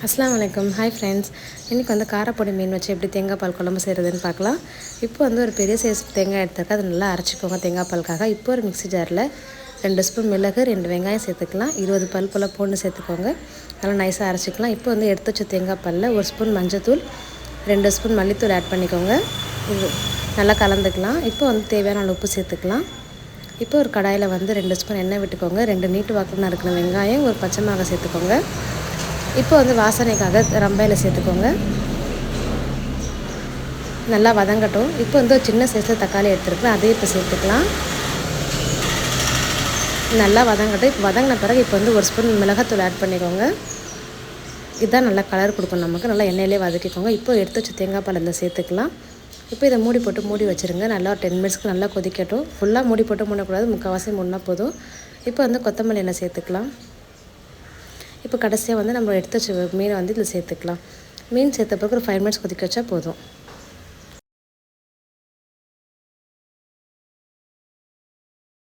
அஸ்ஸலாமு அலைக்கும். Hi friends, இன்றைக்கி வந்து காரப்பொடி மீன் வச்சு எப்படி தேங்காய் பால் குழம்பு செய்கிறதுன்னு பார்க்கலாம். இப்போ வந்து ஒரு பெரிய சைஸ் தேங்காய் எடுத்துருக்க, அதை நல்லா அரைச்சிக்கோங்க தேங்காய் பாலுக்காக. இப்போ ஒரு மிக்ஸி ஜாரில் 2 ஸ்பூன் மிளகு, 2 வெங்காயம் சேர்த்துக்கலாம். 20 பல் போல் பூண்டு சேர்த்துக்கோங்க. நல்லா நைஸாக அரைச்சிக்கலாம். இப்போ வந்து எடுத்து வச்ச தேங்காய் பாலில் 1 ஸ்பூன் மஞ்சத்தூள், 2 ஸ்பூன் மல்லித்தூள் ஆட் பண்ணிக்கோங்க. இது நல்லா கலந்துக்கலாம். இப்போ வந்து தேவையான அளவு உப்பு சேர்த்துக்கலாம். இப்போ ஒரு கடாயில் வந்து 2 ஸ்பூன் எண்ணெய் விட்டுக்கோங்க. 2 நீட்டு வாக்கில் இருக்கிற வெங்காயம், ஒரு பச்சை மிளகாய் சேர்த்துக்கோங்க. இப்போ வந்து வாசனைக்காக ரம்பையில் சேர்த்துக்கோங்க. நல்லா வதங்கட்டும். இப்போ வந்து ஒரு சின்ன சைஸில் தக்காளி எடுத்துருக்கேன், அதையும் இப்போ சேர்த்துக்கலாம். நல்லா வதங்கட்டும். இப்போ வதங்கின பிறகு இப்போ வந்து 1 ஸ்பூன் மிளகாத்தூள் ஆட் பண்ணிக்கோங்க. இதுதான் நல்லா கலர் கொடுக்கும் நமக்கு. நல்லா எண்ணெயிலே வதக்கிக்கோங்க. இப்போ எடுத்து வச்சு தேங்காய் பால் இந்த சேர்த்துக்கலாம். இப்போ இதை மூடி போட்டு மூடி வச்சுருங்க. நல்லா ஒரு 10 மினிட்ஸ்க்கு நல்லா கொதிக்கட்டும். ஃபுல்லாக மூடி போட்டு மூடக்கூடாது, முக்கால்வாசி மூடினா போதும். இப்போ வந்து கொத்தமல்லி எண்ணெய் சேர்த்துக்கலாம். இப்போ கடைசியாக வந்து நம்ம எடுத்து வச்ச மீனை வந்து இதில் சேர்த்துக்கலாம். மீன் சேர்த்த பிறகு ஒரு 5 மினிட்ஸ் கொதிக்க வச்சா போதும்.